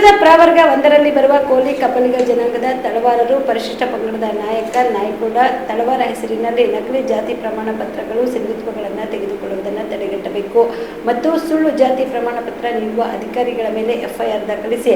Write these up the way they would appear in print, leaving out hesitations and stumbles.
ಹಿಂದುಳಿದ ಪ್ರವರ್ಗ ಒಂದರಲ್ಲಿ ಬರುವ ಕೋಲಿ ಕಬ್ಬಲಿಗ ಜನಾಂಗದ ತಳವಾರರು ಪರಿಶಿಷ್ಟ ಪಂಗಡದ ನಾಯಕ ನಾಯಕೂಡ ತಳವಾರ ಹೆಸರಿನಲ್ಲಿ ನಕಲಿ ಜಾತಿ ಪ್ರಮಾಣ ಪತ್ರಗಳು ಸಿಂಧುತ್ವಗಳನ್ನು ತೆಗೆದುಕೊಳ್ಳುವುದನ್ನು ತಡೆಗಟ್ಟಬೇಕು ಮತ್ತು ಸುಳ್ಳು ಜಾತಿ ಪ್ರಮಾಣ ಪತ್ರ ನೀಡುವ ಅಧಿಕಾರಿಗಳ ಮೇಲೆ ಎಫ್ಐಆರ್ ದಾಖಲಿಸಿ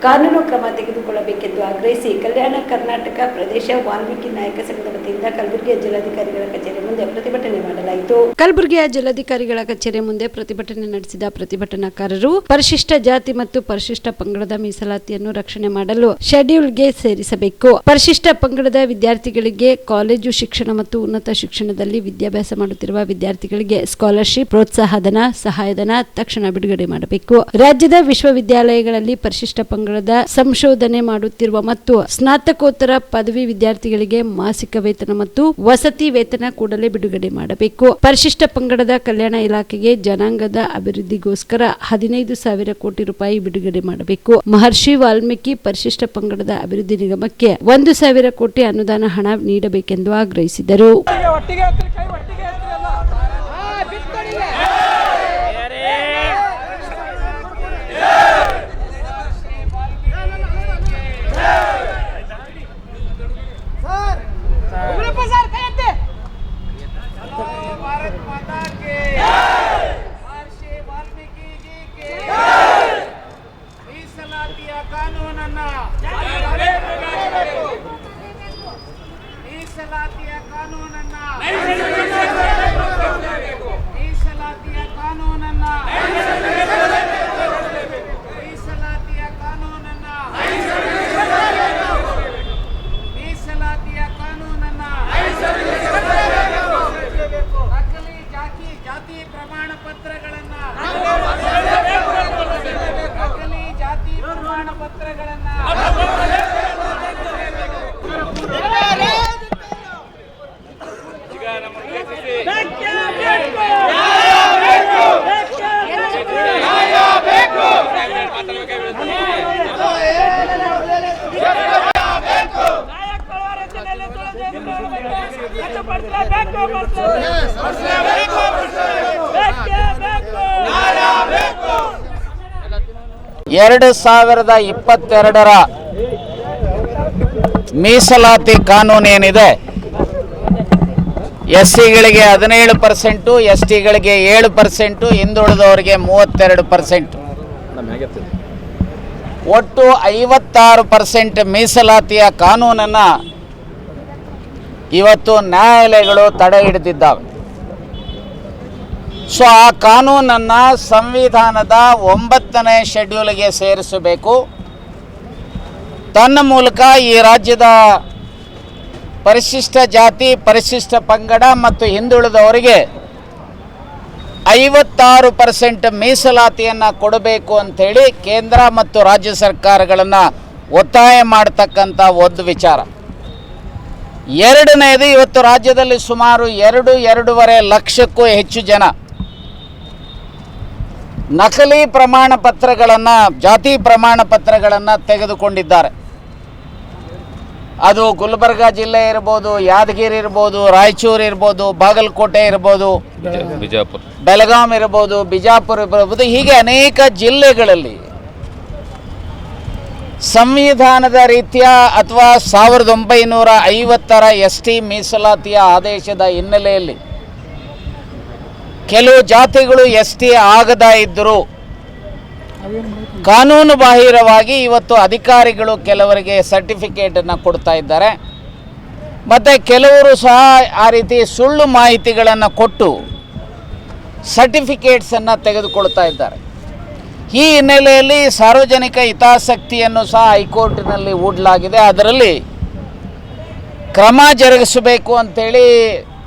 ಕಾನೂನು ಕ್ರಮ ತೆಗೆದುಕೊಳ್ಳಬೇಕೆಂದು ಆಗ್ರಹಿಸಿ ಕಲ್ಯಾಣ ಕರ್ನಾಟಕ ಪ್ರದೇಶ ವಾಲ್ಮೀಕಿ ನಾಯಕ ಸಂಘದ ವತಿಯಿಂದ ಕಲಬುರಗಿಯ ಜಿಲ್ಲಾಧಿಕಾರಿಗಳ ಕಚೇರಿ ಮುಂದೆ ಪ್ರತಿಭಟನೆ ಮಾಡಲಾಯಿತು. ಕಲಬುರಗಿಯ ಜಿಲ್ಲಾಧಿಕಾರಿಗಳ ಕಚೇರಿ ಮುಂದೆ ಪ್ರತಿಭಟನೆ ನಡೆಸಿದ ಪ್ರತಿಭಟನಾಕಾರರು ಪರಿಶಿಷ್ಟ ಜಾತಿ ಮತ್ತು ಪರಿಶಿಷ್ಟ ಪಂಗಡದ ಮೀಸಲಾತಿಯನ್ನು ರಕ್ಷಣೆ ಮಾಡಲು ಶೆಡ್ಯೂಲ್ಗೆ ಸೇರಿಸಬೇಕು. ಪರಿಶಿಷ್ಟ ಪಂಗಡದ ವಿದ್ಯಾರ್ಥಿಗಳಿಗೆ ಕಾಲೇಜು ಶಿಕ್ಷಣ ಮತ್ತು ಉನ್ನತ ಶಿಕ್ಷಣದಲ್ಲಿ ವಿದ್ಯಾಭ್ಯಾಸ ಮಾಡುತ್ತಿರುವ ವಿದ್ಯಾರ್ಥಿಗಳಿಗೆ ಸ್ಕಾಲರ್ಶಿಪ್, ಪ್ರೋತ್ಸಾಹಧನ, ಸಹಾಯಧನ ತಕ್ಷಣ ಬಿಡುಗಡೆ ಮಾಡಬೇಕು. ರಾಜ್ಯದ ವಿಶ್ವವಿದ್ಯಾಲಯಗಳಲ್ಲಿ ಪರಿಶಿಷ್ಟ ಪಂಗಡದ ಸಂಶೋಧನೆ ಮಾಡುತ್ತಿರುವ ಮತ್ತು ಸ್ನಾತಕೋತ್ತರ ಪದವಿ ವಿದ್ಯಾರ್ಥಿಗಳಿಗೆ ಮಾಸಿಕ ವೇತನ ಮತ್ತು ವಸತಿ ವೇತನ ಕೂಡಲೇ ಬಿಡುಗಡೆ ಮಾಡಬೇಕು. ಪರಿಶಿಷ್ಟ ಪಂಗಡದ ಕಲ್ಯಾಣ ಇಲಾಖೆಗೆ ಜನಾಂಗದ ಅಭಿವೃದ್ಧಿಗೋಸ್ಕರ 15,000 ಕೋಟಿ ರೂಪಾಯಿ ಬಿಡುಗಡೆ ಮಾಡಬೇಕು. ಮಹರ್ಷಿ ವಾಲ್ಮೀಕಿ ಪರಿಶಿಷ್ಟ ಪಂಗಡದ ಅಭಿವೃದ್ಧಿ ನಿಗಮಕ್ಕೆ 1,000 ಕೋಟಿ ಅನುದಾನ ಹಣ ನೀಡಬೇಕೆಂದು ಆಗ್ರಹಿಸಿದರು. ಎರಡು 2022ರ ಮೀಸಲಾತಿ ಕಾನೂನು ಏನಿದೆ, ಎಸ್ಸಿಗಳಿಗೆ 17%, ಎಸ್ಟಿಗಳಿಗೆ 7%, ಹಿಂದುಳಿದವರಿಗೆ 32%, ಒಟ್ಟು 56% ಮೀಸಲಾತಿಯ ಕಾನೂನನ್ನು ಇವತ್ತು ನ್ಯಾಯಾಲಯಗಳು ತಡೆ ಹಿಡಿದಿದ್ದಾವೆ. ಸೊ ಆ ಕಾನೂನನ್ನು ಸಂವಿಧಾನದ 9ನೇ ಶೆಡ್ಯೂಲ್ಗೆ ಸೇರಿಸಬೇಕು. ತನ್ನ ಮೂಲಕ ಈ ರಾಜ್ಯದ ಪರಿಶಿಷ್ಟ ಜಾತಿ, ಪರಿಶಿಷ್ಟ ಪಂಗಡ ಮತ್ತು ಹಿಂದುಳಿದವರಿಗೆ 56% ಮೀಸಲಾತಿಯನ್ನು ಕೊಡಬೇಕು ಅಂಥೇಳಿ ಕೇಂದ್ರ ಮತ್ತು ರಾಜ್ಯ ಸರ್ಕಾರಗಳನ್ನು ಒತ್ತಾಯ ಮಾಡತಕ್ಕಂಥ ಒಂದು ವಿಚಾರ. ಎರಡನೇದು, ಇವತ್ತು ರಾಜ್ಯದಲ್ಲಿ ಸುಮಾರು 2-2.5 ಲಕ್ಷಕ್ಕೂ ಹೆಚ್ಚು ಜನ ನಕಲಿ ಪ್ರಮಾಣ ಪತ್ರಗಳನ್ನು, ಜಾತಿ ಪ್ರಮಾಣ ಪತ್ರಗಳನ್ನು ತೆಗೆದುಕೊಂಡಿದ್ದಾರೆ. ಅದು ಗುಲ್ಬರ್ಗ ಜಿಲ್ಲೆ ಇರ್ಬೋದು, ಯಾದಗಿರಿ ಇರ್ಬೋದು, ರಾಯಚೂರು ಇರ್ಬೋದು, ಬಾಗಲಕೋಟೆ ಇರ್ಬೋದು, ಬೆಳಗಾಂ ಇರ್ಬೋದು, ಬಿಜಾಪುರ ಇರ್ಬೋದು, ಹೀಗೆ ಅನೇಕ ಜಿಲ್ಲೆಗಳಲ್ಲಿ ಸಂವಿಧಾನದ ರೀತಿಯ ಅಥವಾ 1950ರ ಎಸ್ಟಿ ಮೀಸಲಾತಿಯ ಆದೇಶದ ಹಿನ್ನೆಲೆಯಲ್ಲಿ ಕೆಲವು ಜಾತಿಗಳು ಎಸ್ಟಿ ಆಗದ ಇದ್ದರೂ ಕಾನೂನು ಬಾಹಿರವಾಗಿ ಇವತ್ತು ಅಧಿಕಾರಿಗಳು ಕೆಲವರಿಗೆ ಸರ್ಟಿಫಿಕೇಟನ್ನು ಕೊಡ್ತಾ ಇದ್ದಾರೆ. ಮತ್ತು ಕೆಲವರು ಸಹ ಆ ರೀತಿ ಸುಳ್ಳು ಮಾಹಿತಿಗಳನ್ನು ಕೊಟ್ಟು ಸರ್ಟಿಫಿಕೇಟ್ಸನ್ನು ತೆಗೆದುಕೊಳ್ತಾ ಇದ್ದಾರೆ. ಈ ಹಿನ್ನೆಲೆಯಲ್ಲಿ ಸಾರ್ವಜನಿಕ ಹಿತಾಸಕ್ತಿಯನ್ನು ಸಹ ಹೈಕೋರ್ಟಿನಲ್ಲಿ ಹೂಡಲಾಗಿದೆ. ಅದರಲ್ಲಿ ಕ್ರಮ ಜರುಗಿಸಬೇಕು ಅಂತೇಳಿ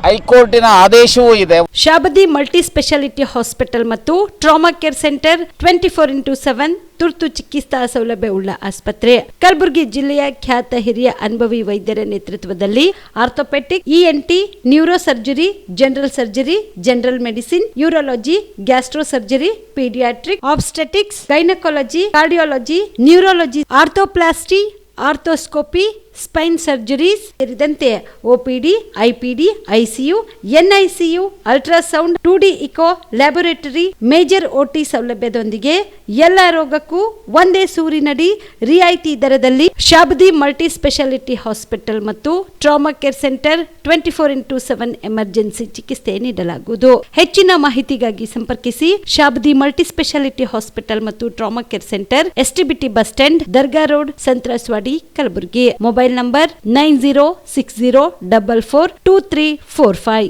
ಹೈಕೋರ್ಟಿನ ಆದೇಶವೂ ಇದೆ. ಶಾಬದಿ ಮಲ್ಟಿ ಸ್ಪೆಷಾಲಿಟಿ ಹಾಸ್ಪಿಟಲ್ ಮತ್ತು ಟ್ರಾಮಾ ಕೇರ್ ಸೆಂಟರ್ 24x7 ತುರ್ತು ಚಿಕಿತ್ಸಾ ಸೌಲಭ್ಯ ಉಳ್ಳ ಆಸ್ಪತ್ರೆ. ಕಲಬುರಗಿ ಜಿಲ್ಲೆಯ ಖ್ಯಾತ ಹಿರಿಯ ಅನುಭವಿ ವೈದ್ಯರ ನೇತೃತ್ವದಲ್ಲಿ orthopaedic, ENT, neuro surgery, general surgery, general medicine, urology, gastro surgery, paediatric, obstetrics, gynaecology, cardiology, neurology, arthroplasty, arthroscopy, spine surgeries ಸೇರಿದಂತೆ OPD, IPD, ICU, NICU, ultrasound, 2D echo, laboratory, major OT ಸೌಲಭ್ಯದೊಂದಿಗೆ ಎಲ್ಲ ರೋಗಕ್ಕೂ ಒಂದೇ ಸೂರಿನಡಿ ರಿಯಾಯಿತಿ ದರದಲ್ಲಿ ಶಾಬದಿ ಮಲ್ಟಿ ಸ್ಪೆಷಾಲಿಟಿ ಹಾಸ್ಪಿಟಲ್ ಮತ್ತು trauma care centre 24x7 emergency ಚಿಕಿತ್ಸೆ ನೀಡಲಾಗುವುದು. ಹೆಚ್ಚಿನ ಮಾಹಿತಿಗಾಗಿ ಸಂಪರ್ಕಿಸಿ ಶಾಬದಿ ಮಲ್ಟಿ ಸ್ಪೆಷಾಲಿಟಿ ಹಾಸ್ಪಿಟಲ್ ಮತ್ತು trauma care centre, STBT bus stand, Dargah road, ಸಂತ್ರಸ್ವಾಡಿ, Kalaburagi. Mobile number 9060442345.